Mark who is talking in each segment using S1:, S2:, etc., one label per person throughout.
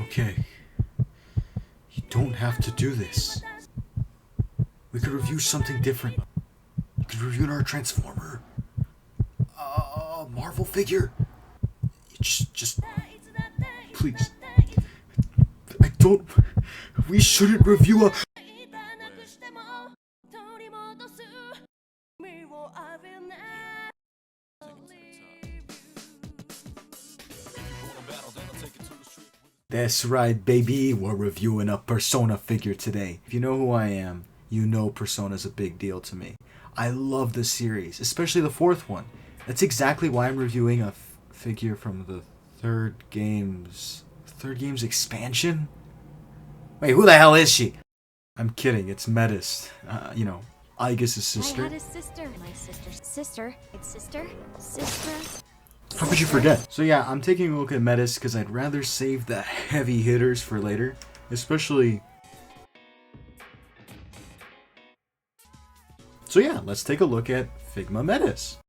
S1: Okay. You don't have to do this. We could review something different. We could review our Transformer. Marvel figure. Just, please. I don't. We shouldn't review a. That's right, baby. We're reviewing a Persona figure today. If you know who I am, you know Persona's a big deal to me. I love the series, especially the fourth one. That's exactly why I'm reviewing a figure from the third game's expansion. Wait, who the hell is she? I'm kidding. It's Metis. Aigis' sister.
S2: I had a sister. My sister's sister. It's sister.
S1: How could you forget? So yeah, I'm taking a look at Metis because I'd rather save the heavy hitters for later. Especially... So yeah, let's take a look at Figma Metis.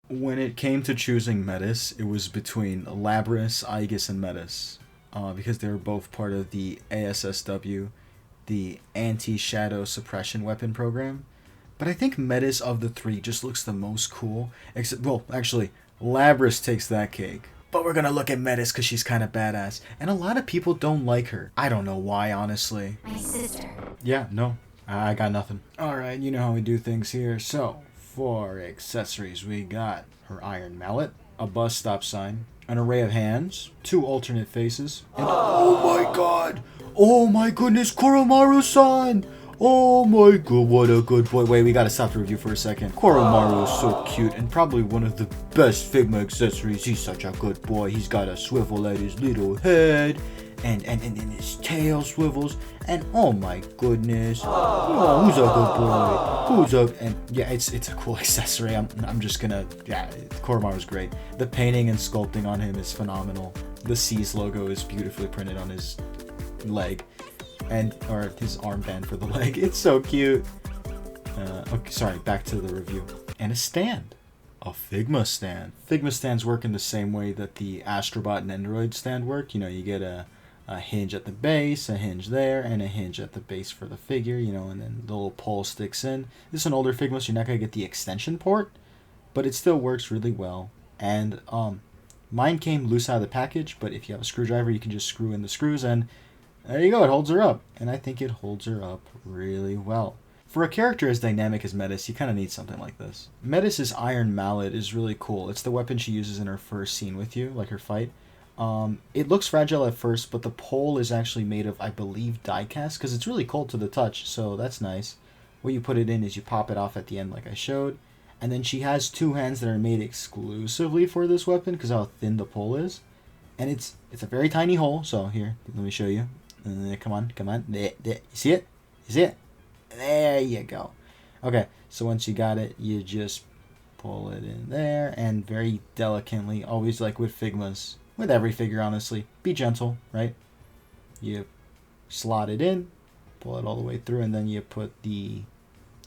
S1: When it came to choosing Metis, it was between Labris, Aigis, and Metis. Because they were both part of the ASSW, the Anti-Shadow Suppression Weapon Program. But I think Metis of the three just looks the most cool. Except, well, actually... Labris takes that cake. But we're gonna look at Metis because she's kind of badass. And a lot of people don't like her. I don't know why, honestly.
S2: My sister.
S1: Yeah, no. I got nothing. Alright, you know how we do things here. So, for accessories, we got her iron mallet, a bus stop sign, an array of hands, 2 alternate faces, and oh my god! Oh my goodness, Koromaru-san! Oh my god, what a good boy. Wait, we gotta stop the review for a second. Koromaru is so cute and probably one of the best Figma accessories. He's such a good boy. He's got a swivel at his little head and his tail swivels. And oh my goodness. Oh, who's a good boy? And yeah, it's a cool accessory. I'm just gonna, yeah, Koromaru's great. The painting and sculpting on him is phenomenal. The C's logo is beautifully printed on his leg. Or his armband for the leg. It's so cute. Okay, sorry, back to the review. And a stand. A Figma stand. Figma stands work in the same way that the Astrobot and Android stand work. You know, you get a hinge at the base, a hinge there, and a hinge at the base for the figure, you know, and then the little pole sticks in. This is an older Figma, so you're not going to get the extension port, but it still works really well. And mine came loose out of the package, but if you have a screwdriver, you can just screw in the screws, and there you go, it holds her up. And I think it holds her up really well. For a character as dynamic as Metis, you kind of need something like this. Metis' iron mallet is really cool. It's the weapon she uses in her first scene with you, like her fight. It looks fragile at first, but the pole is actually made of, I believe, die-cast, because it's really cold to the touch, so that's nice. What you put it in is you pop it off at the end like I showed. And then she has 2 hands that are made exclusively for this weapon, because how thin the pole is. And it's a very tiny hole, so here, let me show you. Come on. There. You see it? There you go. Okay, so once you got it, you just pull it in there, and very delicately, always like with Figmas, with every figure, honestly, be gentle, right? You slot it in, pull it all the way through, and then you put the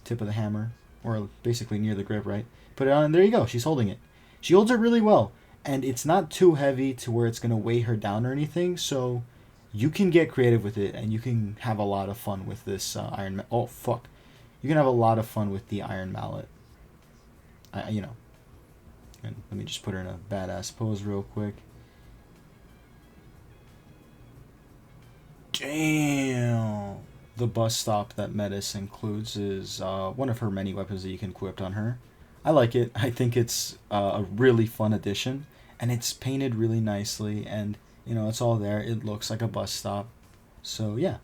S1: tip of the hammer, or basically near the grip, right? Put it on, and there you go. She's holding it. She holds it really well, and it's not too heavy to where it's going to weigh her down or anything, so... You can get creative with it, and you can have a lot of fun with this iron... Oh, fuck. You can have a lot of fun with the iron mallet. And let me just put her in a badass pose real quick. Damn! The bus stop that Metis includes is one of her many weapons that you can equip on her. I like it. I think it's a really fun addition, and it's painted really nicely, and... You know, it's all there. It looks like a bus stop. So, yeah.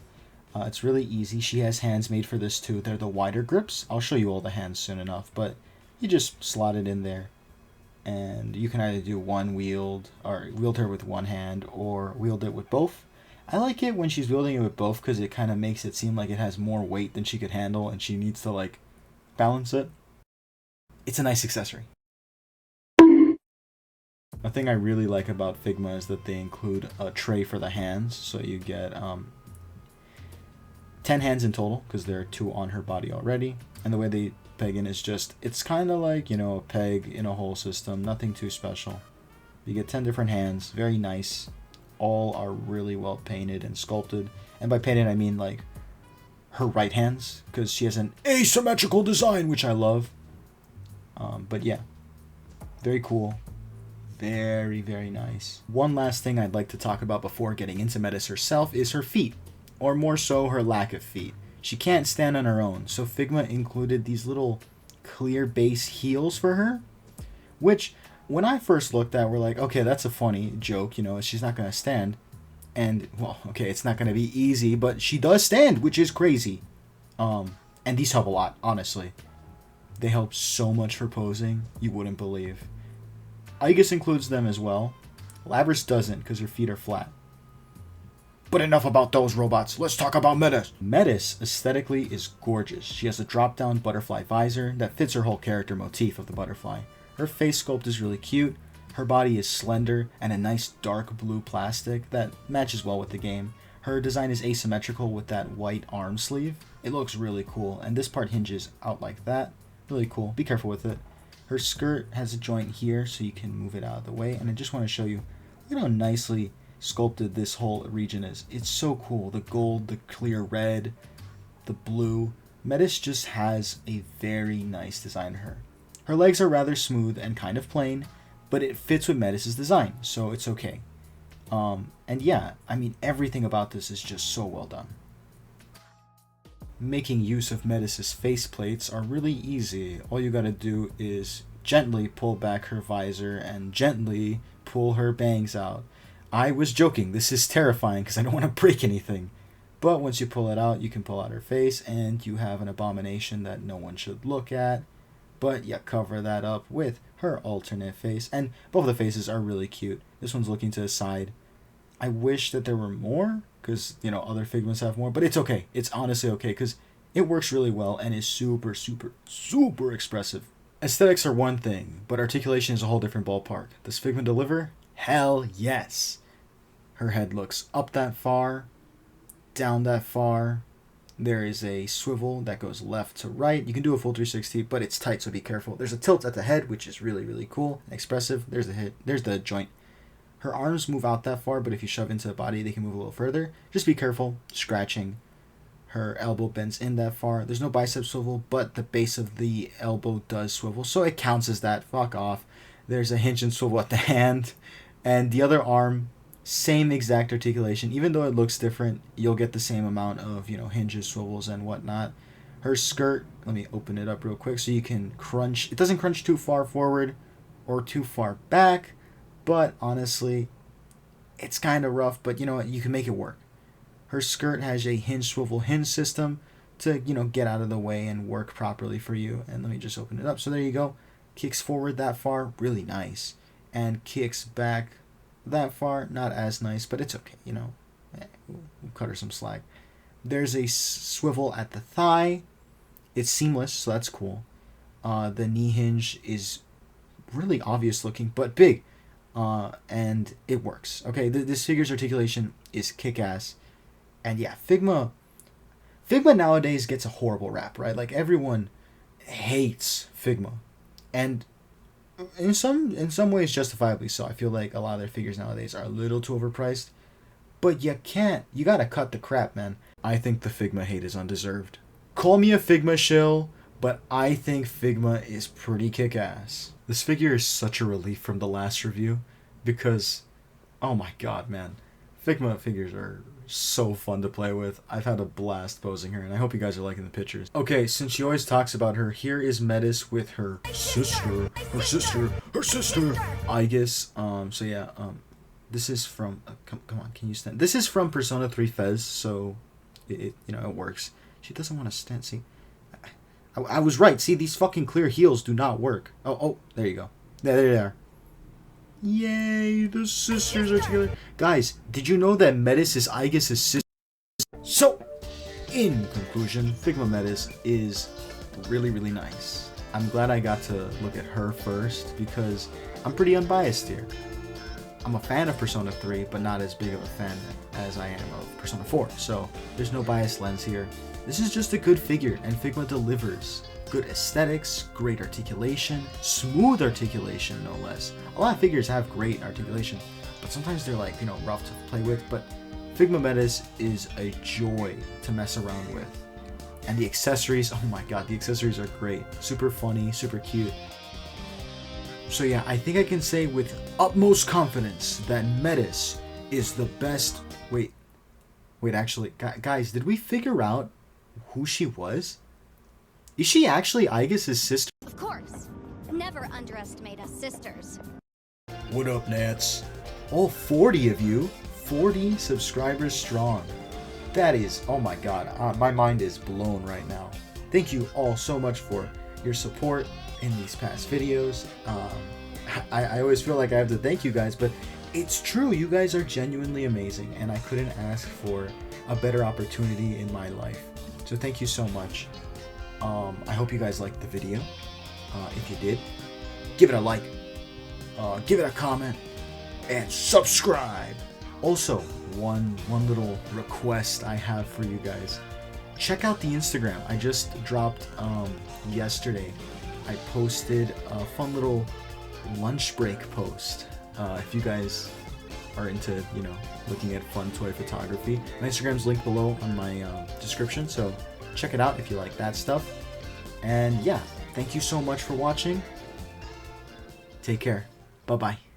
S1: It's really easy. She has hands made for this, too. They're the wider grips. I'll show you all the hands soon enough. But you just slot it in there. And you can either do one wield, or wield her with one hand, or wield it with both. I like it when she's wielding it with both because it kind of makes it seem like it has more weight than she could handle. And she needs to, like, balance it. It's a nice accessory. A thing I really like about Figma is that they include a tray for the hands, so you get 10 hands in total, because there are 2 on her body already, and the way they peg in is just, it's kind of like, a peg in a hole system, nothing too special. You get 10 different hands, very nice, all are really well painted and sculpted. And by painted, I mean like her right hands, because she has an asymmetrical design, which I love. But yeah, very cool. Very, very nice. One last thing I'd like to talk about before getting into Metis herself is her feet, or more so her lack of feet. She can't stand on her own, so Figma included these little clear base heels for her, which when I first looked at, we're like, okay, that's a funny joke, you know, she's not going to stand. And, well, okay, it's not going to be easy, but she does stand, which is crazy. And these help a lot, honestly. They help so much for posing, you wouldn't believe. Aigis includes them as well. Labris doesn't, because her feet are flat. But enough about those robots. Let's talk about Metis. Metis aesthetically is gorgeous. She has a drop-down butterfly visor that fits her whole character motif of the butterfly. Her face sculpt is really cute. Her body is slender and a nice dark blue plastic that matches well with the game. Her design is asymmetrical with that white arm sleeve. It looks really cool, and this part hinges out like that. Really cool. Be careful with it. Her skirt has a joint here so you can move it out of the way, and I just want to show you, look how nicely sculpted this whole region is. It's so cool. The gold, the clear red, the blue. Metis just has a very nice design to her. Her legs are rather smooth and kind of plain, but it fits with Metis' design, so it's okay. And yeah, I mean, everything about this is just so well done. Making use of Metis' faceplates are really easy. All you gotta do is gently pull back her visor and gently pull her bangs out. I was joking, this is terrifying because I don't want to break anything. But once you pull it out, you can pull out her face and you have an abomination that no one should look at. But yeah, cover that up with her alternate face. And both of the faces are really cute. This one's looking to the side. I wish that there were more, because, you know, other Figmas have more. But it's okay. It's honestly okay, because it works really well and is super, super, super expressive. Aesthetics are one thing, but articulation is a whole different ballpark. Does Figma deliver? Hell yes. Her head looks up that far, down that far. There is a swivel that goes left to right. You can do a full 360, but it's tight, so be careful. There's a tilt at the head, which is really, really cool and expressive. There's the head. There's the joint. Her arms move out that far, but if you shove into the body, they can move a little further. Just be careful. Scratching. Her elbow bends in that far. There's no bicep swivel, but the base of the elbow does swivel, so it counts as that. Fuck off. There's a hinge and swivel at the hand. And the other arm, same exact articulation. Even though it looks different, you'll get the same amount of, you know, hinges, swivels, and whatnot. Her skirt, let me open it up real quick so you can crunch. It doesn't crunch too far forward or too far back, but honestly, it's kind of rough, but you know what? You can make it work. Her skirt has a hinge, swivel, hinge system to, you know, get out of the way and work properly for you. And let me just open it up. So there you go. Kicks forward that far, really nice. And kicks back that far, not as nice, but it's okay, you know. We'll cut her some slack. There's a swivel at the thigh. It's seamless, so that's cool. The knee hinge is really obvious looking, but big. And it works. Okay, this figure's articulation is kick-ass. And yeah, Figma nowadays gets a horrible rap, right? Like, everyone hates Figma. And in some ways justifiably so. I feel like a lot of their figures nowadays are a little too overpriced. But you gotta cut the crap, man. I think the Figma hate is undeserved. Call me a Figma shill, but I think Figma is pretty kick-ass. This figure is such a relief from the last review, because, oh my god, man. Figma figures are so fun to play with. I've had a blast posing her, and I hope you guys are liking the pictures. Okay, since she always talks about her, here is Metis with her sister, Aigis. So yeah, this is from, come on, can you stand? This is from Persona 3 Fez, so it you know, it works. She doesn't want to stand, see? I was right, see, these fucking clear heels do not work. Oh, there you go. There they are. Yay, the sisters are together. Guys, did you know that Metis is Aigis' sister? So, in conclusion, Figma Metis is really, really nice. I'm glad I got to look at her first, because I'm pretty unbiased here. I'm a fan of Persona 3, but not as big of a fan as I am of Persona 4, so there's no biased lens here. This is just a good figure, and Figma delivers. Good aesthetics, great articulation, smooth articulation no less. A lot of figures have great articulation. but sometimes they're like, you know, rough to play with. But Figma Metis is a joy to mess around with. And the accessories, oh my god, the accessories are great. Super funny, super cute. So yeah, I think I can say with utmost confidence that Metis is the best. Wait, actually, guys, did we figure out who she was? Is she actually Aigis' sister?
S2: Of course. Never underestimate us sisters.
S1: What up, Nats? All 40 of you, 40 subscribers strong. That is, oh my god, my mind is blown right now. Thank you all so much for your support in these past videos. I always feel like I have to thank you guys, but it's true, you guys are genuinely amazing, and I couldn't ask for a better opportunity in my life. So thank you so much. I hope you guys liked the video. If you did, give it a like, give it a comment, and subscribe. Also, one little request I have for you guys. Check out the Instagram. I just dropped yesterday. I posted a fun little lunch break post. If you guys are into, you know, looking at fun toy photography, my Instagram's linked below on my description, so check it out if you like that stuff. And yeah, thank you so much for watching. Take care. Bye-bye.